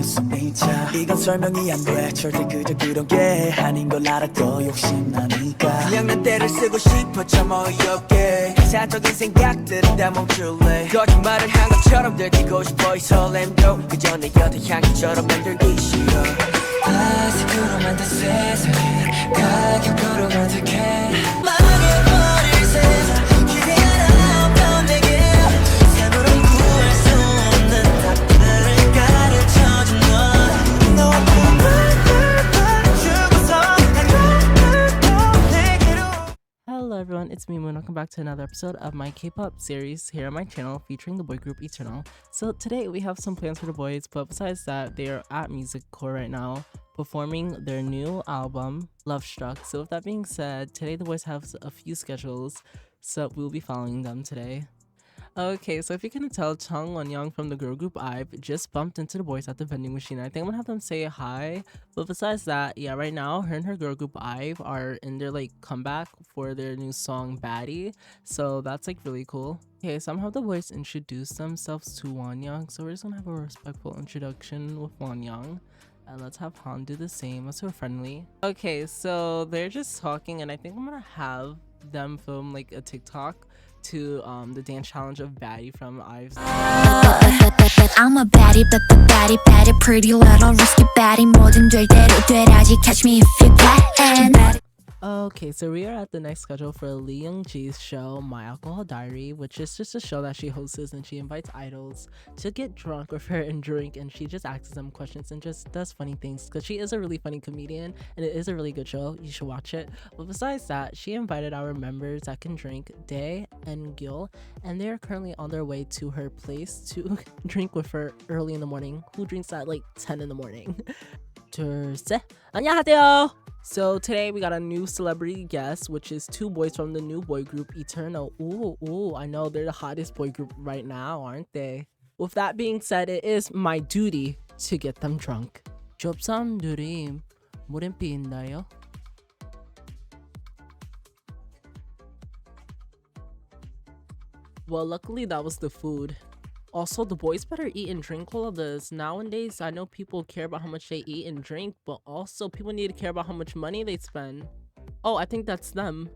some nature 이건 설명이 안 돼 절대 그저 그런 게 아닌 걸 알아도 욕심나니까 그냥 난 때를 쓰고 싶어 참 어이없게 이상적인 생각들은 다 멈출래 거짓말을 한 것처럼 들키고 싶어 이 설렘도 그저 내 곁에 향기처럼 만들기 싫어 플라스틱으로 만든 세상을 가격으로 가득해 망해버릴 세상 Hello everyone, it's me Moon. Welcome back to another episode of my K-pop series here on my channel featuring the boy group Eternal. So today we have some plans for the boys, but besides that, they are at Music Core right now performing their new album, Love Struck. So with that being said, today the boys have a few schedules, so we'll be following them today. Okay, so if you couldn't tell, Chung Won-young from the girl group IVE just bumped into the boys at the vending machine. I think I'm gonna have them say hi. But besides that, yeah, right now, her and her girl group IVE are in their like comeback for their new song Baddie. So that's like really cool. Okay, somehow the boys introduced themselves to Won-young. So we're just gonna have a respectful introduction with Won-young. And let's have Han do the same. Let's go friendly. Okay, so they're just talking, and I think I'm gonna have them film like a TikTok to the dance challenge of Baddie from IVE's. I'm a baddie, but the baddie, baddie, pretty little risky baddie. 뭐든 될 대로 되라지. Catch me if you can. Okay, so we are at the next schedule for Lee Young-ji's show, My Alcohol Diary, which is just a show that she hosts and she invites idols to get drunk with her and drink, and she just asks them questions and just does funny things because she is a really funny comedian and it is a really good show. You should watch it. But besides that, she invited our members that can drink, Dae and Gil, and they are currently on their way to her place to drink with her early in the morning. Who drinks at like 10 in the morning? 둘, 셋. 안녕하세요. So today we got a new celebrity guest, which is two boys from the new boy group Eternal. Ooh, I know they're the hottest boy group right now, aren't they? With that being said, it is my duty to get them drunk. 접사람들이 물음표 있나요? Well, luckily that was the food. Also, the boys better eat and drink all of this. Nowadays, I know people care about how much they eat and drink, but also people need to care about how much money they spend. Oh, I think that's them.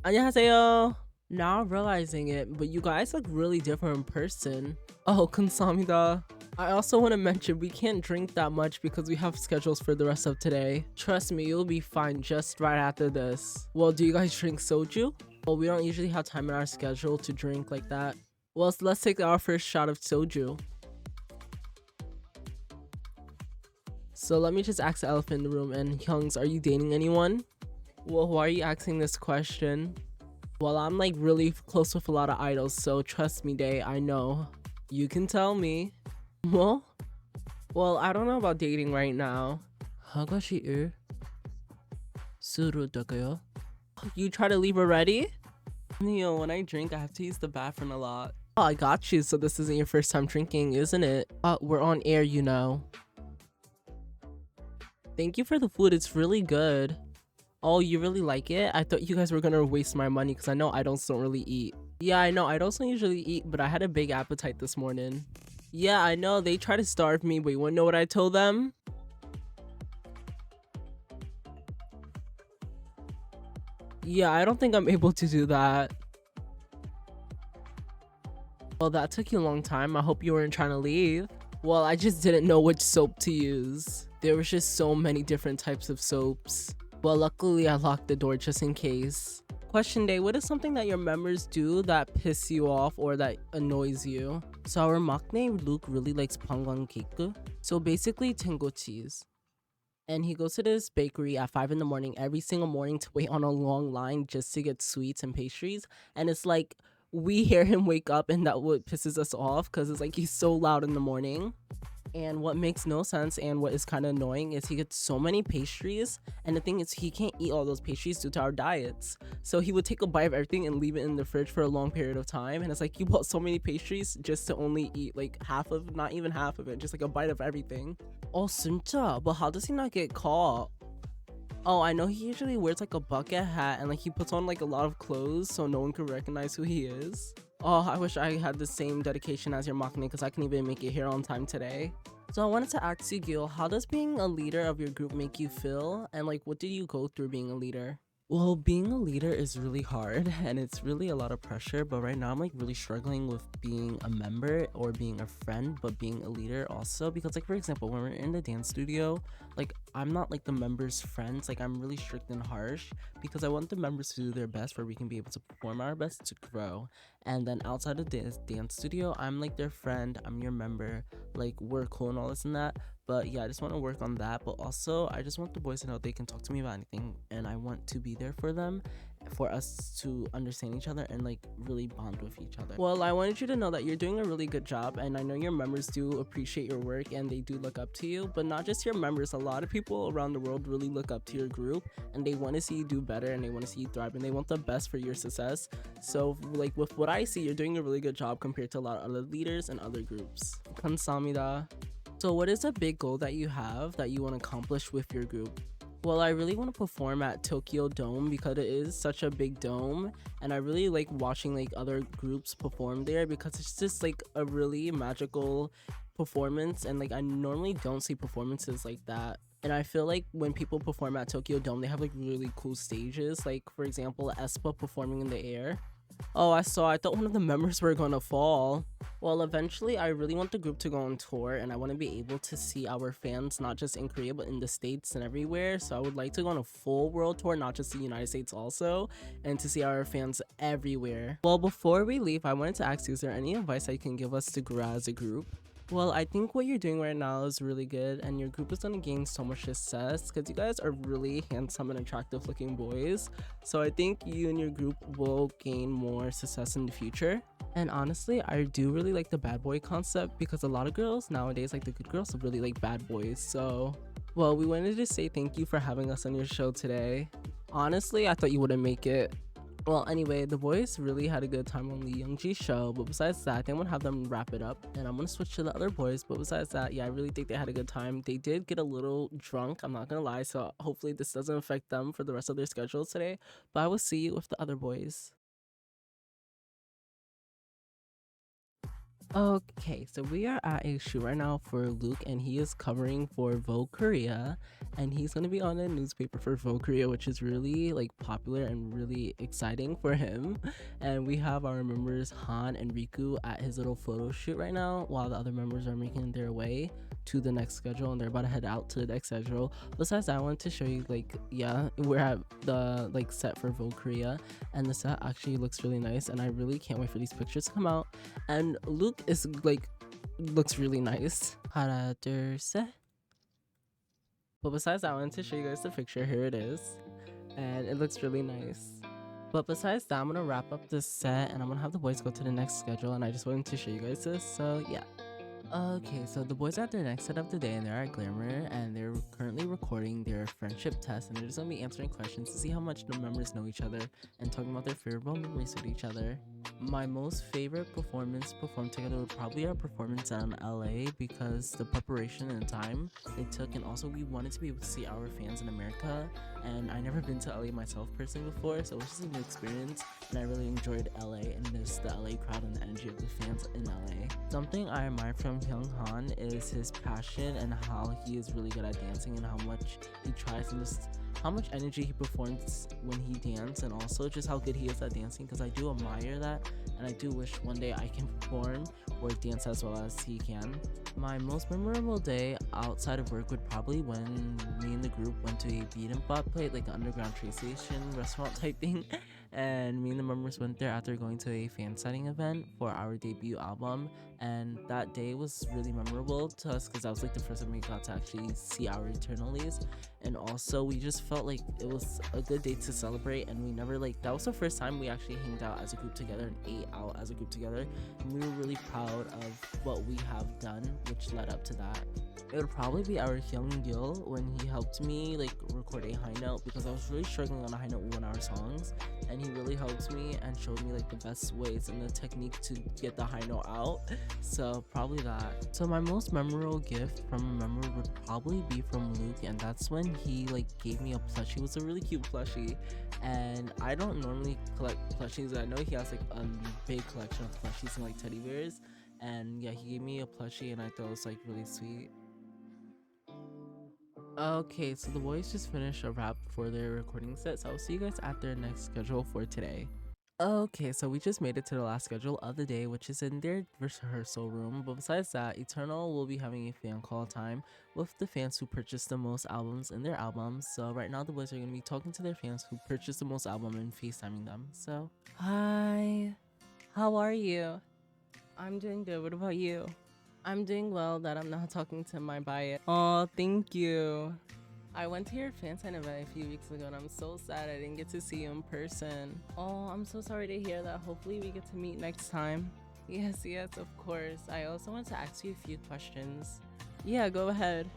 안녕하세요. Now I'm realizing it, but you guys look really different in person. Oh, 감사합니다. I also want to mention we can't drink that much because we have schedules for the rest of today. Trust me, you'll be fine just right after this. Well, do you guys drink soju? Well, we don't usually have time in our schedule to drink like that. Well, so let's take our first shot of soju. So let me just ask the elephant in the room, and Hyungs, are you dating anyone? Well, why are you asking this question? Well, I'm like really close with a lot of idols, so trust me, Dae, I know. You can tell me. Well, I don't know about dating right now. 하가시일 수루다가요? You try to leave already? Yo, when I drink, I have to use the bathroom a lot. Oh, I got you, so this isn't your first time drinking, isn't it? We're on air, you know. Thank you for the food, it's really good. Oh, you really like it? I thought you guys were gonna waste my money because I know idols don't really eat. Yeah, I know, idols don't usually eat, but I had a big appetite this morning. Yeah, I know, they try to starve me, but you wanna know what I told them? Yeah, I don't think I'm able to do that. Well, that took you a long time. I hope you weren't trying to leave. Well, I just didn't know which soap to use. There was just so many different types of soaps. Well, luckily I locked the door just in case. Question Day, what is something that your members do that piss you off or that annoys you? So our maknae Luke really likes pangganggaeuk. So basically tango cheese. And he goes to this bakery at 5 in the morning every single morning to wait on a long line just to get sweets and pastries. And it's like we hear him wake up and that what pisses us off because it's like he's so loud in the morning. And what makes no sense and what is kind of annoying is he gets so many pastries, and the thing is he can't eat all those pastries due to our diets. So he would take a bite of everything and leave it in the fridge for a long period of time, and it's like you bought so many pastries just to only eat like half of, not even half of it, just like a bite of everything. Oh 진짜? But how does he not get caught? Oh, I know he usually wears like a bucket hat and like he puts on like a lot of clothes so no one could recognize who he is. Oh, I wish I had the same dedication as your Maknae because I can even make it here on time today. So I wanted to ask you, Gil, how does being a leader of your group make you feel? And like, what did you go through being a leader? Well, being a leader is really hard and it's really a lot of pressure, but right now I'm like really struggling with being a member or being a friend, but being a leader also because like for example, when we're in the dance studio, like I'm not like the members' friends, like I'm really strict and harsh because I want the members to do their best where we can be able to perform our best to grow. And then outside of this dance studio, I'm like their friend, I'm your member, like we're cool and all this and that. But yeah, I just want to work on that. But also, I just want the boys to know they can talk to me about anything. And I want to be there for them, for us to understand each other and like really bond with each other. Well, I wanted you to know that you're doing a really good job. And I know your members do appreciate your work and they do look up to you. But not just your members, a lot of people around the world really look up to your group. And they want to see you do better and they want to see you thrive. And they want the best for your success. So like with what I see, you're doing a really good job compared to a lot of other leaders and other groups. 감사합니다. So what is a big goal that you have that you want to accomplish with your group? Well, I really want to perform at Tokyo Dome because it is such a big dome and I really like watching like other groups perform there because it's just like a really magical performance and like I normally don't see performances like that. And I feel like when people perform at Tokyo Dome, they have like really cool stages, like for example, aespa performing in the air. Oh, I thought one of the members were gonna fall. Well, eventually I really want the group to go on tour and I want to be able to see our fans not just in Korea but in the States and everywhere. So I would like to go on a full world tour, not just the United States also, and to see our fans everywhere. Well, before we leave, I wanted to ask you, is there any advice that you can give us to grow as a group? Well, I think what you're doing right now is really good and your group is going to gain so much success because you guys are really handsome and attractive looking boys. So I think you and your group will gain more success in the future. And honestly, I do really like the bad boy concept because a lot of girls nowadays, like the good girls, really like bad boys. So, well, we wanted to say thank you for having us on your show today. Honestly, I thought you wouldn't make it. Well, anyway, the boys really had a good time on the Youngji show, but besides that, I think I'm gonna have them wrap it up, and I'm gonna switch to the other boys, but besides that, yeah, I really think they had a good time. They did get a little drunk, I'm not gonna lie, so hopefully this doesn't affect them for the rest of their schedules today, but I will see you with the other boys. Okay, so we are at a shoot right now for Luke and he is covering for Vogue Korea and he's going to be on a newspaper for Vogue Korea, which is really like popular and really exciting for him. And we have our members Han and Riku at his little photo shoot right now while the other members are making their way to the next schedule and they're about to head out to the next schedule. Besides that, I wanted to show you like, yeah, we're at the like set for Vogue Korea and the set actually looks really nice and I really can't wait for these pictures to come out. And Luke is like looks really nice. 하나 둘 셋. But besides that, I wanted to show you guys the picture. Here it is and it looks really nice. But besides that, I'm gonna wrap up this set and I'm gonna have the boys go to the next schedule and I just wanted to show you guys this, so yeah. Okay, so the boys are at their next set of the day and they're at Glamour and they're currently recording their friendship test and they're just gonna be answering questions to see how much the members know each other and talking about their favorite memories with each other. My most favorite performance performed together would probably be our performance in LA because the preparation and the time they took, and also we wanted to be able to see our fans in America, and I never been to LA myself personally before, so it was just a new experience and I really enjoyed LA and just the LA crowd and the energy of the fans in LA. Something I admire from Hyung-han is his passion and how he is really good at dancing and how much he tries and just how much energy he performs when he dances, and also just how good he is at dancing, because I do admire that and I do wish one day I can perform or dance as well as he can. My most memorable day outside of work would probably when me and the group went to a beat and bop plate, like an underground train station restaurant type thing, and me and the members went there after going to a fan signing event for our debut album, and that day was really memorable to us because that was like the first time we got to actually see our Eternalies, and also we just felt like it was a good day to celebrate, and we never like that was the first time we actually hanged out as a group together and ate out as a group together, and we were really proud of what we have done, which led up to that. It would probably be our Hyung-gil when he helped me like record a high note because I was really struggling on a high note with one of our songs, and he really helped me and showed me like the best ways and the technique to get the high note out, so probably that. So my most memorable gift from a member would probably be from Luke, and that's when he like gave me a plushie. It was a really cute plushie, and I don't normally collect plushies. I know he has like a big collection of plushies and like teddy bears, and yeah, he gave me a plushie, and I thought it was like really sweet. Okay, so the boys just finished a wrap for their recording set, so I'll see you guys at their next schedule for today. Okay, so we just made it to the last schedule of the day, which is in their rehearsal room. But besides that, Eternal will be having a fan call time with the fans who purchased the most albums in their albums. So right now the boys are going to be talking to their fans who purchased the most album and FaceTiming them. So, hi, how are you? I'm doing good. What about you? I'm doing well that I'm not talking to my bias. Oh, thank you. I went to your fan sign event a few weeks ago and I'm so sad I didn't get to see you in person. Oh, I'm so sorry to hear that. Hopefully we get to meet next time. Yes, of course. I also want to ask you a few questions. Yeah, go ahead.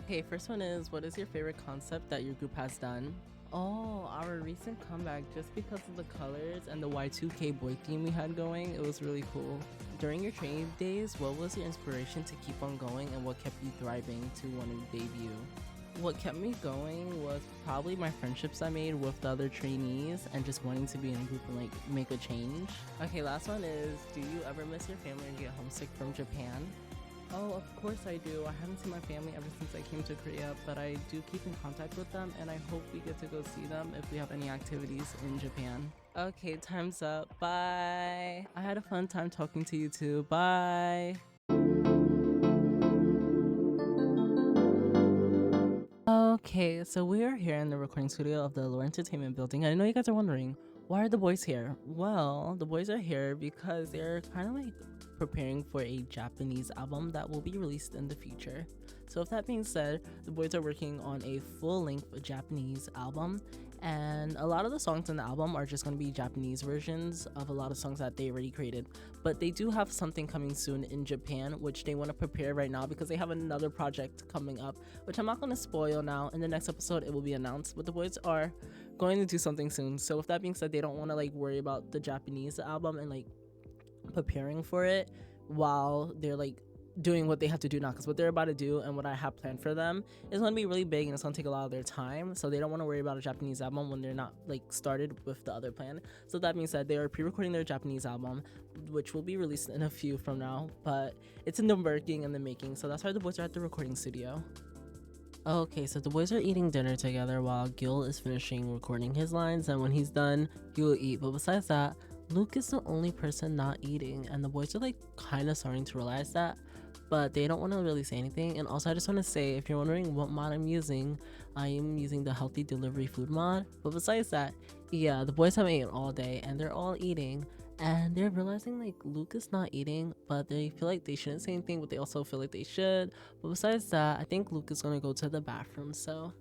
Okay, first one is, what is your favorite concept that your group has done? Oh, our recent comeback, just because of the colors and the Y2K boy theme we had going, it was really cool. During your training days, what was your inspiration to keep on going and what kept you thriving to want to debut? What kept me going was probably my friendships I made with the other trainees and just wanting to be in a group and like make a change. Okay, last one is, do you ever miss your family and get homesick from Japan? Oh, of course I do. I haven't seen my family ever since I came to Korea, but I do keep in contact with them and I hope we get to go see them if we have any activities in Japan. Okay, time's up. Bye. I had a fun time talking to you too. Bye. Okay, so we are here in the recording studio of the Lore Entertainment building. I know you guys are wondering, why are the boys here? Well, the boys are here because they're kind of like preparing for a Japanese album that will be released in the future. So with that being said, the boys are working on a full-length Japanese album, and a lot of the songs in the album are just going to be Japanese versions of a lot of songs that they already created. But they do have something coming soon in Japan, which they want to prepare right now because they have another project coming up, which I'm not going to spoil now. In the next episode, it will be announced, but the boys are going to do something soon. So with that being said, they don't want to like worry about the Japanese album and like preparing for it while they're like doing what they have to do now, because what they're about to do and what I have planned for them is going to be really big and it's going to take a lot of their time, so they don't want to worry about a Japanese album when they're not like started with the other plan. So that being said, they are pre-recording their Japanese album, which will be released in a few from now, but it's in the working and the making, so that's why the boys are at the recording studio. Okay, so the boys are eating dinner together while Gil is finishing recording his lines, and when he's done, he will eat. But besides that, Luke is the only person not eating, and the boys are like kind of starting to realize that, but they don't want to really say anything. And also, I just want to say, if you're wondering what mod I'm using, I am using the healthy delivery food mod. But besides that, yeah, the boys haven't eaten all day and they're all eating, and they're realizing like Luke is not eating, but they feel like they shouldn't say anything, but they also feel like they should. But besides that, I think Luke is gonna go to the bathroom, so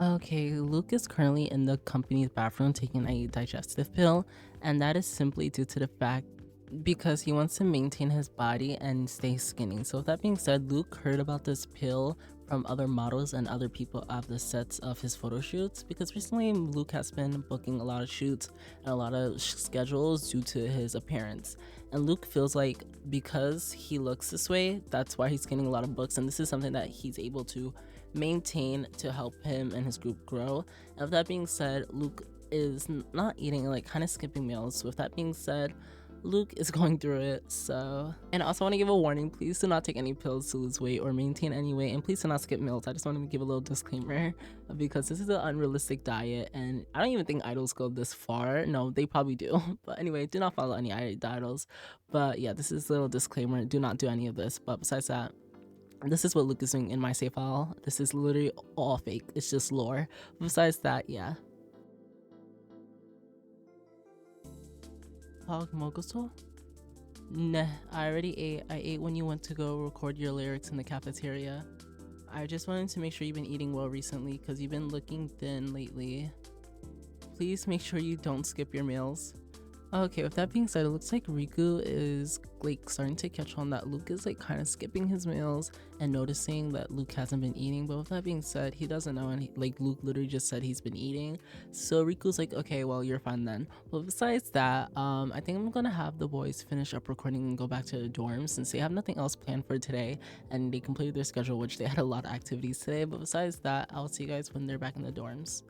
okay, Luke is currently in the company's bathroom taking a digestive pill, and that is simply due to the fact because he wants to maintain his body and stay skinny. So with that being said, Luke heard about this pill from other models and other people of the sets of his photo shoots, because recently Luke has been booking a lot of shoots and a lot of schedules due to his appearance, and Luke feels like because he looks this way, that's why he's getting a lot of books, and this is something that he's able to maintain to help him and his group grow. And with that being said, Luke is not eating, like kind of skipping meals. So with that being said, Luke is going through it. So, and I also want to give a warning, please do not take any pills to lose weight or maintain any weight, and please do not skip meals. I just want to give a little disclaimer because this is an unrealistic diet, and I don't even think idols go this far. No, they probably do, but anyway, do not follow any idols. But yeah, this is a little disclaimer, do not do any of this. But besides that, this is what Luke is doing in my save file. This is literally all fake, it's just lore. Besides that, yeah. Pog Moguso? Nah, I already ate. I ate when you went to go record your lyrics in the cafeteria. I just wanted to make sure you've been eating well recently because you've been looking thin lately. Please make sure you don't skip your meals. Okay, with that being said, it looks like Riku is like starting to catch on that Luke is like kind of skipping his meals and noticing that Luke hasn't been eating. But with that being said, he doesn't know, and like Luke literally just said he's been eating. So Riku's like, okay, well, you're fine then. But besides that, I think I'm gonna have the boys finish up recording and go back to the dorms since they have nothing else planned for today and they completed their schedule, which they had a lot of activities today. But besides that, I'll see you guys when they're back in the dorms.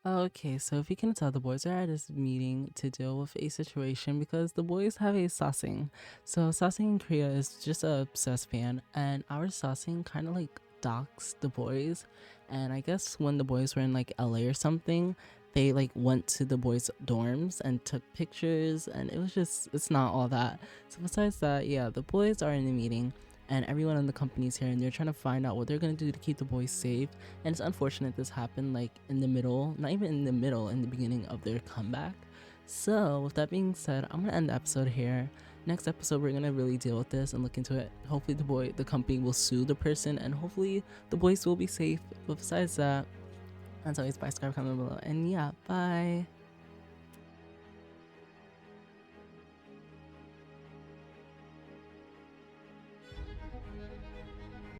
Okay, so if you can tell, the boys are at this meeting to deal with a situation because the boys have a Sasing. So Sasing in Korea is just a obsessed fan, and our Sasing kind of like docs the boys. And I guess when the boys were in like LA or something, they like went to the boys' dorms and took pictures, and it was just it's not all that. So besides that, yeah, the boys are in the meeting. And everyone in the company is here and they're trying to find out what they're going to do to keep the boys safe. And it's unfortunate this happened like in the middle, not even in the middle, in the beginning of their comeback. So with that being said, I'm going to end the episode here. Next episode, we're going to really deal with this and look into it. Hopefully the company will sue the person and hopefully the boys will be safe. But besides that, as always, bye, subscribe, comment below. And yeah, bye.